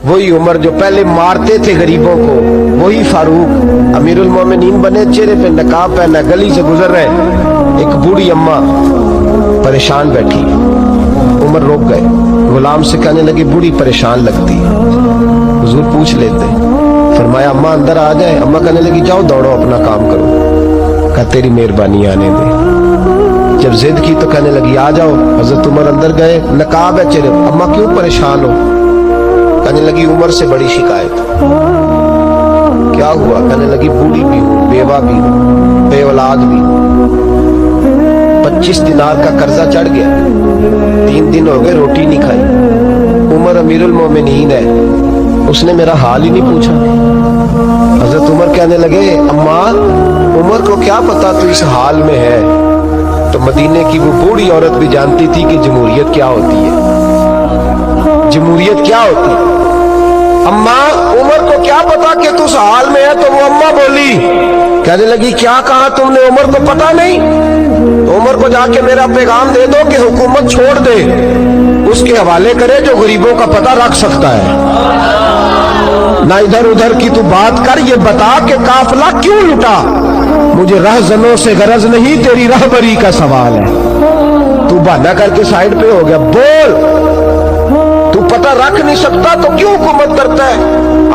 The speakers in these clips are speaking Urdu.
وہی عمر جو پہلے مارتے تھے غریبوں کو، وہی فاروق امیر المومنین بنے، چہرے پہ نقاب پہنا، گلی سے گزر رہے، ایک بوڑھی اماں پریشان بیٹھی، عمر روک گئے، غلام سے کہنے لگے بوڑھی پریشان لگتی ہے، حضور پوچھ لیتے، فرمایا اماں اندر آ جائے، اماں کہنے لگی جاؤ دوڑو اپنا کام کرو، کہا تیری مہربانی آنے دے، جب ضد کی تو کہنے لگی آ جاؤ، حضرت عمر اندر گئے، نقاب ہے چہرے، اماں کیوں پریشان ہو؟ کہنے لگی عمر سے بڑی شکایت۔ کیا ہوا؟ کہنے لگی بوڑھی بھی ہوں، بیوہ بھی ہوں، بے اولاد بھی ہوں، 25 دینار کا قرضہ چڑھ گیا، 3 دن ہو گئے روٹی نہیں کھائی، عمر امیر المومنین ہے، اس نے میرا حال ہی نہیں پوچھا۔ حضرت عمر کہنے لگے اماں عمر کو کیا پتا تو اس حال میں ہے؟ تو مدینے کی وہ بوڑھی عورت بھی جانتی تھی کہ جمہوریت کیا ہوتی ہے، جمہوریت کیا ہوتی ہے۔ اماں عمر کو کیا پتا کہ تو اس حال میں ہے؟ تو وہ اماں بولی، کہنے لگی کیا کہا تم نے؟ عمر کو پتا نہیں؟ تو عمر کو جا کے میرا پیغام دے دو کہ حکومت چھوڑ دے، اس کے حوالے کرے جو غریبوں کا پتہ رکھ سکتا ہے، نہ ادھر ادھر کی تو بات کر، یہ بتا کہ قافلہ کیوں لٹا؟ مجھے رہزنوں سے غرض نہیں، تیری رہبری کا سوال ہے۔ تو بہانہ کر کے سائیڈ پہ ہو گیا، بول، تو پتہ رکھ نہیں سکتا تو کیوں حکومت کرتا ہے؟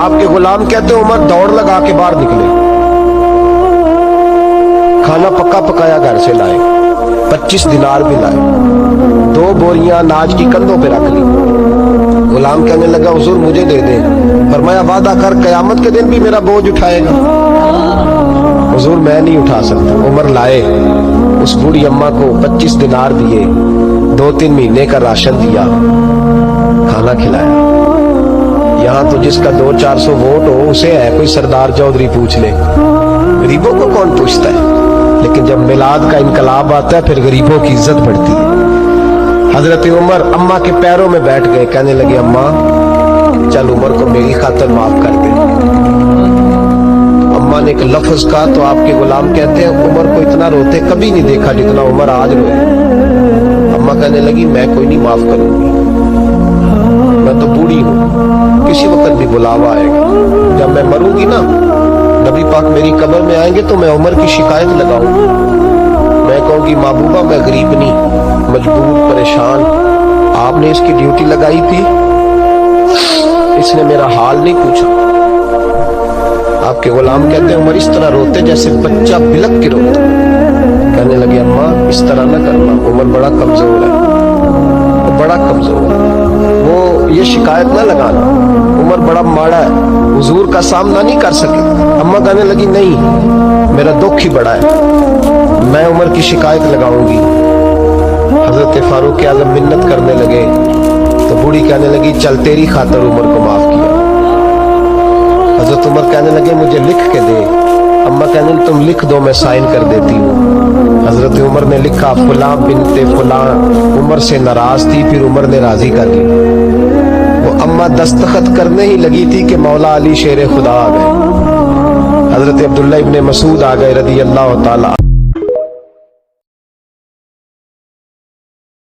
آپ کے غلام کہتے ہیں عمر دوڑ لگا کے باہر نکلے، کھانا پکا پکایا گھر سے لائے، 25 دینار بھی لائے، 2 بوریاں اناج کی کندھوں پہ رکھ لی۔ غلام کہنے لگا حضور مجھے دے دیں، فرمایا وعدہ کر قیامت کے دن بھی میرا بوجھ اٹھائے گا؟ حضور میں نہیں اٹھا سکتا۔ عمر لائے، اس بوڑھی اماں کو 25 دینار دیے، 2-3 مہینے کا راشن دیا، کھانا کھلایا۔ یہاں تو جس کا 200-400 ووٹ ہو اسے ہے کوئی سردار چودھری پوچھ لے، غریبوں کو کون پوچھتا ہے؟ لیکن جب میلاد کا انقلاب آتا ہے پھر غریبوں کی عزت بڑھتی ہے۔ حضرت عمر اماں کے پیروں میں بیٹھ گئے، کہنے لگے اماں چل عمر کو میری خاطر معاف کر دے۔ اماں نے ایک لفظ کہا تو آپ کے غلام کہتے ہیں عمر کو اتنا روتے کبھی نہیں دیکھا جتنا عمر آج روئے۔ اماں کہنے لگی میں کوئی نہیں معاف کروں گی، میں تو بوڑھی ہوں، کسی وقت بھی بلاوا آئے گا، جب میں مروں گی نا نبی پاک میری قبر میں آئیں گے تو میں عمر کی شکایت لگاؤں گی، میں کہوں گی محبوبہ میں غریب نہیں، مجبور، پریشان، آپ نے اس کی ڈیوٹی لگائی تھی، اس نے میرا حال نہیں پوچھا۔ آپ کے غلام کہتے ہیں عمر اس طرح روتے جیسے بچہ بلک کے روتا۔ کہنے لگے اماں اس طرح نہ کرنا، عمر بڑا کمزور ہے، بڑا کمزور ہے، وہ یہ شکایت نہ لگانا، عمر بڑا ماڑا ہے، حضور کا سامنا نہیں کر سکے۔ اماں کہنے لگی نہیں، میرا دکھ ہی بڑا ہے، میں عمر کی شکایت لگاؤں گی۔ حضرت فاروق اعظم منت کرنے لگے تو بوڑھی کہنے لگی چل تیری خاطر عمر کو معاف کیا۔ حضرت عمر کہنے لگے مجھے لکھ کے دے، اماں کہنے لگی تم لکھ دو میں سائن کر دیتی ہوں۔ حضرت عمر نے لکھا فلاں بنت فلاں عمر سے ناراض تھی، پھر عمر نے راضی کر لی۔ وہ اماں دستخط کرنے ہی لگی تھی کہ مولا علی شیر خدا آ گئے، حضرت عبداللہ ابن مسعود آ گئے رضی اللہ تعالی